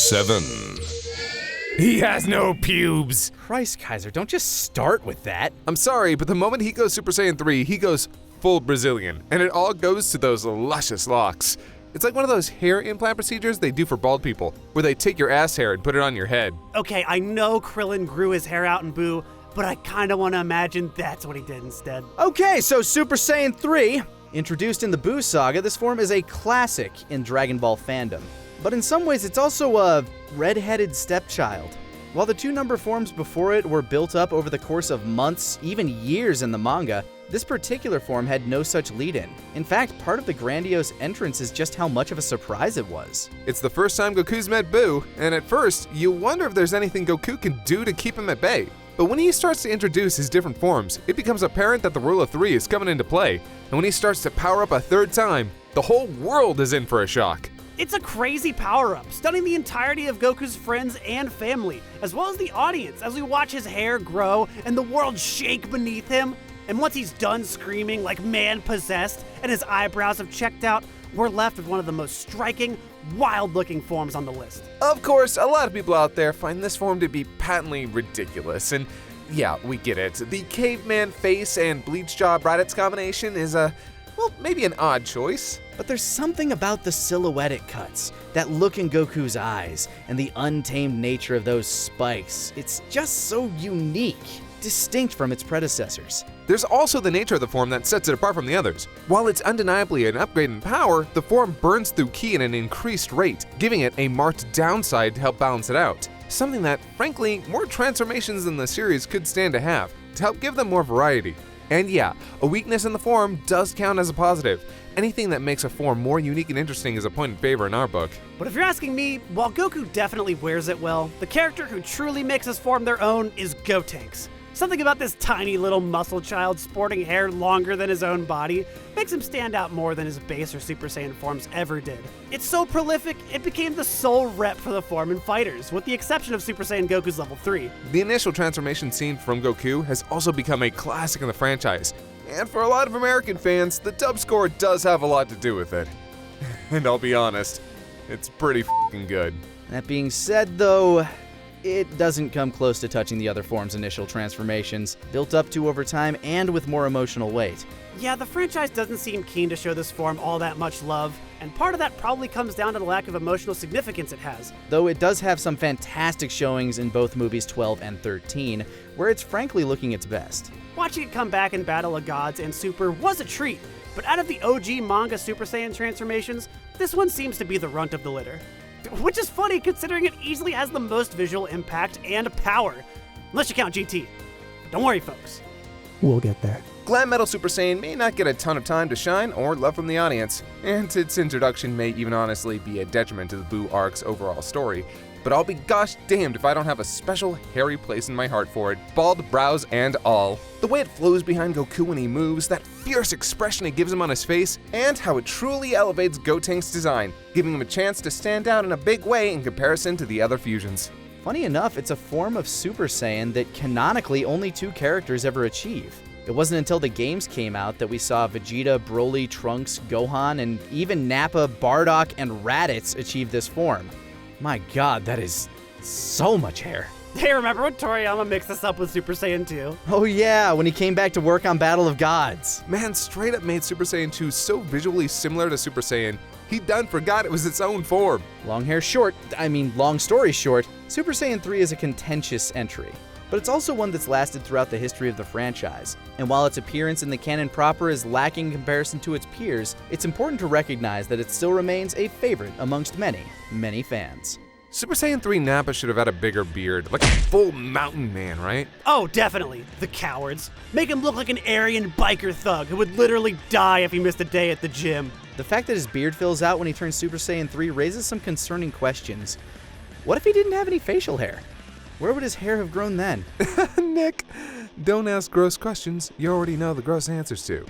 7. He has no pubes. Christ, Kaiser, don't just start with that. I'm sorry, but the moment he goes Super Saiyan 3, he goes full Brazilian, and it all goes to those luscious locks. It's like one of those hair implant procedures they do for bald people, where they take your ass hair and put it on your head. Okay, I know Krillin grew his hair out in Buu, but I kinda wanna imagine that's what he did instead. Okay, so Super Saiyan 3. Introduced in the Buu saga, this form is a classic in Dragon Ball fandom. But in some ways, it's also a red-headed stepchild. While the two number forms before it were built up over the course of months, even years in the manga, this particular form had no such lead-in. In fact, part of the grandiose entrance is just how much of a surprise it was. It's the first time Goku's met Buu, and at first, you wonder if there's anything Goku can do to keep him at bay. But when he starts to introduce his different forms, it becomes apparent that the rule of 3 is coming into play. And when he starts to power up a third time, the whole world is in for a shock. It's a crazy power-up, stunning the entirety of Goku's friends and family, as well as the audience, as we watch his hair grow and the world shake beneath him. And once he's done screaming like man-possessed and his eyebrows have checked out, we're left with one of the most striking, wild-looking forms on the list. Of course, a lot of people out there find this form to be patently ridiculous, and yeah, we get it. The caveman face and bleach jaw Raditz combination is maybe an odd choice. But there's something about the silhouette it cuts, that look in Goku's eyes, and the untamed nature of those spikes. It's just so unique, distinct from its predecessors. There's also the nature of the form that sets it apart from the others. While it's undeniably an upgrade in power, the form burns through ki at an increased rate, giving it a marked downside to help balance it out. Something that, frankly, more transformations in the series could stand to have, to help give them more variety. And yeah, a weakness in the form does count as a positive. Anything that makes a form more unique and interesting is a point in favor in our book. But if you're asking me, while Goku definitely wears it well, the character who truly makes his form their own is Gotenks. Something about this tiny little muscle child sporting hair longer than his own body makes him stand out more than his base or Super Saiyan forms ever did. It's so prolific, it became the sole rep for the form in fighters, with the exception of Super Saiyan Goku's level 3. The initial transformation scene from Goku has also become a classic in the franchise. And for a lot of American fans, the dub score does have a lot to do with it. And I'll be honest, it's pretty f***ing good. That being said, though, it doesn't come close to touching the other form's initial transformations, built up to over time and with more emotional weight. Yeah, the franchise doesn't seem keen to show this form all that much love, and part of that probably comes down to the lack of emotional significance it has. Though it does have some fantastic showings in both movies 12 and 13, where it's frankly looking its best. Watching it come back in Battle of Gods and Super was a treat, but out of the OG manga Super Saiyan transformations, this one seems to be the runt of the litter. Which is funny considering it easily has the most visual impact and power. Unless you count GT. But don't worry, folks. We'll get there. Glam Metal Super Saiyan may not get a ton of time to shine or love from the audience, and its introduction may even honestly be a detriment to the Buu arc's overall story, but I'll be gosh damned if I don't have a special hairy place in my heart for it, bald brows and all. The way it flows behind Goku when he moves, that fierce expression it gives him on his face, and how it truly elevates Gotenks' design, giving him a chance to stand out in a big way in comparison to the other fusions. Funny enough, it's a form of Super Saiyan that canonically only 2 characters ever achieve. It wasn't until the games came out that we saw Vegeta, Broly, Trunks, Gohan, and even Nappa, Bardock, and Raditz achieve this form. My god, that is so much hair. Hey, remember when Toriyama mixed this up with Super Saiyan 2? Oh yeah, when he came back to work on Battle of Gods. Man straight up made Super Saiyan 2 so visually similar to Super Saiyan, he done forgot it was its own form. Long story short, Super Saiyan 3 is a contentious entry. But it's also one that's lasted throughout the history of the franchise. And while its appearance in the canon proper is lacking in comparison to its peers, it's important to recognize that it still remains a favorite amongst many, many fans. Super Saiyan 3 Nappa should have had a bigger beard, like a full mountain man, right? Oh, definitely. The cowards. Make him look like an Aryan biker thug who would literally die if he missed a day at the gym. The fact that his beard fills out when he turns Super Saiyan 3 raises some concerning questions. What if he didn't have any facial hair? Where would his hair have grown then? Nick, don't ask gross questions you already know the gross answers to.